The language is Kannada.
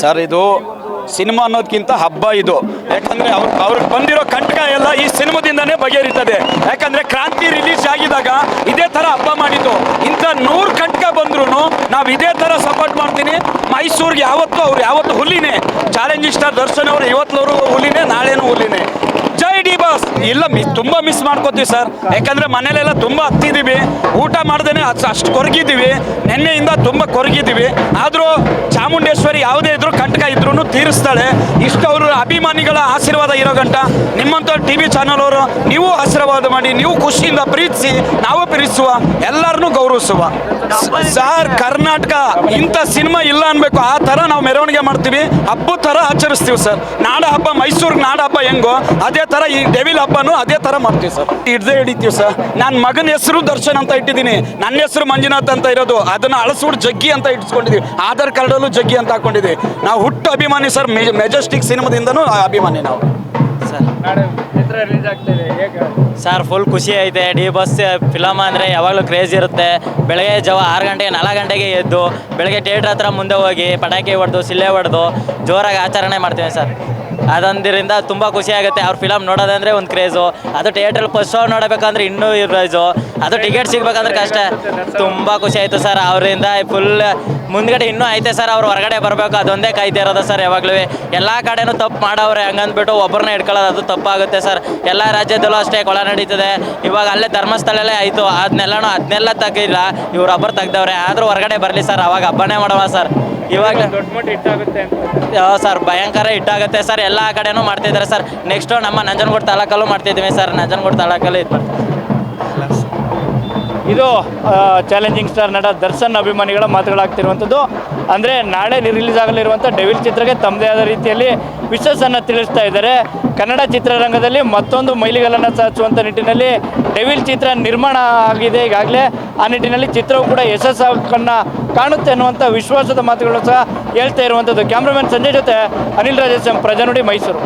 ಸರ್ ಇದು ಸಿನಿಮಾ ಅನ್ನೋದಕ್ಕಿಂತ ಹಬ್ಬ ಇದು. ಯಾಕಂದರೆ ಅವ್ರಿಗೆ ಬಂದಿರೋ ಕಂಟಕ ಎಲ್ಲ ಈ ಸಿನಿಮಾದಿಂದನೇ ಬಗೆಹರಿತದೆ. ಯಾಕಂದರೆ ಕ್ರಾಂತಿ ರಿಲೀಸ್ ಆಗಿದಾಗ ಇದೇ ಥರ ಹಬ್ಬ ಮಾಡಿದ್ದು. ಇಂಥ 100 ಕಂಟಕ ಬಂದ್ರೂ ನಾವು ಇದೇ ಥರ ಸಪೋರ್ಟ್ ಮಾಡ್ತೀನಿ. ಮೈಸೂರಿಗೆ ಯಾವತ್ತು ಹುಲಿನೇ. ಚಾಲೆಂಜಿಂಗ್ ಸ್ಟಾರ್ ದರ್ಶನ್ ಅವರು ಇವತ್ತವರು ಹುಲಿನೇ, ನಾಳೆನೂ ಹುಲಿನೇ. ಜೈ ಡಿ ಬಾಸ್. ಇಲ್ಲ ತುಂಬ ಮಿಸ್ ಮಾಡ್ಕೋತೀವಿ ಸರ್. ಯಾಕಂದರೆ ಮನೇಲೆಲ್ಲ ತುಂಬ ಹತ್ತಿದ್ದೀವಿ, ಊಟ ಮಾಡ್ದೇ ಅಷ್ಟು ಕೊರಗಿದ್ದೀವಿ. ನೆನ್ನೆಯಿಂದ ತುಂಬ ಕೊರಗಿದ್ದೀವಿ. ಆದರೂ ಚಾಮುಂಡೇಶ್ವರಿ ಯಾವುದೇ ಇದ್ರೂ ಕಂಟಕ ಇದ್ರೂ ತೀರಿಸ್ತಾಳೆ. ಇಷ್ಟು ಅವರು ಅಭಿಮಾನಿಗಳ ಆಶೀರ್ವಾದ ಇರೋ ಗಂಟ ನಿಮ್ಮಂಥ TV ಚಾನಲ್ ಅವರು ನೀವು ಆಶೀರ್ವಾದ ಮಾಡಿ, ನೀವು ಖುಷಿಯಿಂದ ಪ್ರೀತಿಸಿ, ನಾವು ಪ್ರೀತಿಸುವ, ಎಲ್ಲರನ್ನೂ ಗೌರವಿಸುವ. ಸರ್ ಕರ್ನಾಟಕ ಇಂಥ ಸಿನಿಮಾ ಇಲ್ಲ ಅನ್ಬೇಕು. ಆ ಥರ ನಾವು ಮೆರವಣಿಗೆ ಮಾಡ್ತೀವಿ, ಹಬ್ಬದ ಥರ ಆಚರಿಸ್ತೀವಿ ಸರ್. ನಾಡ ಹಬ್ಬ, ಮೈಸೂರಿಗೆ ನಾಡ ಹಬ್ಬ ಹೆಂಗೋ ಅದೇ ಥರ ಈ ಡೆವಿಲ್ ಹಬ್ಬನೂ ಅದೇ ಥರ ಮಾಡ್ತೀವಿ ಸರ್. ಹಿಡಿತೀವಿ ಸರ್. ನನ್ನ ಮಗನ ಹೆಸರು ದರ್ಶನ್ ಅಂತ ಇಟ್ಟಿದ್ದೀನಿ, ನನ್ನ ಹೆಸರು ಮಂಜುನಾಥ್ ಅಂತ ಇರೋದು. ಅದನ್ನು ಅಳಸೂರು ಜಗ್ಗಿ ಅಂತ ಇಟ್ಕೊಂಡಿದ್ದೀವಿ. ಆಧಾರ್ ಕಾರ್ಡಲ್ಲೂ ಜಗ್ಗಿ ಅಂತ ಹಾಕೊಂಡಿದ್ದೀವಿ. ನಾವು ಹುಟ್ಟು ಅಭಿಮಾನಿ ಸರ್. ಮೆಜೆಸ್ಟಿಕ್ ಸಿನಿಮಾದಿಂದನೂ ಅಭಿಮಾನಿ ನಾವು ಸರ್. ನಾಳೆ ಚಿತ್ರ ರಿಲೀಸ್ ಆಗ್ತಿದೆ, ಹೇಗೆ ಸರ್? ಫುಲ್ ಖುಷಿ ಐತೆ. ಡಿ ಬಸ್ ಫಿಲಮ್ ಅಂದರೆ ಯಾವಾಗಲೂ ಕ್ರೇಜ್ ಇರುತ್ತೆ. ಬೆಳಗ್ಗೆ ಜಾವ 6 ಗಂಟೆಗೆ 4 ಗಂಟೆಗೆ ಎದ್ದು ಬೆಳಗ್ಗೆ ಥಿಯೇಟ್ರ್ ಹತ್ರ ಮುಂದೆ ಹೋಗಿ ಪಟಾಕಿ ಹೊಡೆದು ಸಿಲ್ಲೆ ಹೊಡೆದು ಜೋರಾಗಿ ಆಚರಣೆ ಮಾಡ್ತೀವಿ ಸರ್. ಅದೊಂದರಿಂದ ತುಂಬ ಖುಷಿ ಆಗುತ್ತೆ. ಅವ್ರ ಫಿಲಮ್ ನೋಡೋದಂದರೆ ಒಂದು ಕ್ರೇಜು. ಅದು ಥಿಯೇಟ್ರಲ್ಲಿ ಫಸ್ಟ್ ಶೋ ನೋಡಬೇಕಂದ್ರೆ ಇನ್ನೂ ಕ್ರೇಜು. ಅದು ಟಿಕೆಟ್ ಸಿಗ್ಬೇಕಂದ್ರೆ ಕಷ್ಟ. ತುಂಬ ಖುಷಿ ಆಯಿತು ಸರ್. ಅವರಿಂದ ಫುಲ್ ಮುಂದ್ಗಡೆ ಇನ್ನೂ ಐತೆ ಸರ್. ಅವ್ರು ಹೊರಗಡೆ ಬರಬೇಕು, ಅದೊಂದೇ ಕಾಯ್ತಾ ಇರೋದು ಸರ್. ಯಾವಾಗಲೂ ಎಲ್ಲ ಕಡೆನೂ ತಪ್ಪು ಮಾಡವ್ರೆ. ಹಂಗಂದ್ಬಿಟ್ಟು ಒಬ್ಬರನ್ನ ಇಟ್ಕೊಳ್ಳೋದು ಅದು ತಪ್ಪಾಗುತ್ತೆ ಸರ್. ಎಲ್ಲ ರಾಜ್ಯದಲ್ಲೂ ಅಷ್ಟೇ ಕೊಳ ನಡೀತದೆ. ಇವಾಗ ಅಲ್ಲೇ ಧರ್ಮಸ್ಥಳಲ್ಲೇ ಆಯಿತು. ಅದನ್ನೆಲ್ಲ ತೆಗಿಲ್ಲ, ಇವ್ರೊಬ್ಬರು ತೆಗ್ದವ್ರೆ. ಆದರೂ ಹೊರಗಡೆ ಬರಲಿ ಸರ್, ಅವಾಗ ಹಬ್ಬನೇ ಮಾಡೋಣ ಸರ್. ಇವಾಗ ದೊಡ್ಡ ಮಟ್ಟ ಹಿಟ್ಟಾಗುತ್ತೆ ಸರ್, ಭಯಂಕರ ಹಿಟ್ಟಾಗುತ್ತೆ ಸರ್. ಎಲ್ಲ ಕಡೆನೂ ಮಾಡ್ತಿದ್ದಾರೆ ಸರ್. ನೆಕ್ಸ್ಟು ನಮ್ಮ ನಂಜನಗೂಡು ತಾಲೂಕಲ್ಲೂ ಮಾಡ್ತಿದ್ದೀವಿ ಸರ್. ನಂಜನಗೂಡು ತಾಲೂಕಲ್ಲಿ ಇದು ಚಾಲೆಂಜಿಂಗ್ ಸ್ಟಾರ್ ನಟ ದರ್ಶನ್ ಅಭಿಮಾನಿಗಳ ಮಾತುಗಳಾಗ್ತಿರುವಂಥದ್ದು. ಅಂದರೆ ನಾಳೆ ರಿಲೀಸ್ ಆಗಲಿರುವಂಥ ಡೆವಿಲ್ ಚಿತ್ರಕ್ಕೆ ತಮ್ಮದೇ ಆದ ರೀತಿಯಲ್ಲಿ ವಿಶ್ವಾಸವನ್ನು ತಿಳಿಸ್ತಾ ಇದ್ದಾರೆ. ಕನ್ನಡ ಚಿತ್ರರಂಗದಲ್ಲಿ ಮತ್ತೊಂದು ಮೈಲಿಗಲ್ಲನ್ನು ಸಾಧಿಸುವಂಥ ನಿಟ್ಟಿನಲ್ಲಿ ಡೆವಿಲ್ ಚಿತ್ರ ನಿರ್ಮಾಣ ಆಗಿದೆ ಈಗಾಗಲೇ. ಆ ನಿಟ್ಟಿನಲ್ಲಿ ಚಿತ್ರವು ಕೂಡ ಯಶಸ್ಸನ್ನು ಕಾಣುತ್ತೆ ಅನ್ನುವಂಥ ವಿಶ್ವಾಸದ ಮಾತುಗಳು ಸಹ ಹೇಳ್ತಾ ಇರುವಂಥದ್ದು. ಕ್ಯಾಮ್ರಾಮನ್ ಸಂಜಯ್ ಜೊತೆ ಅನಿಲ್ ರಾಜೇಶ್, ಪ್ರಜಾನುಡಿ, ಮೈಸೂರು.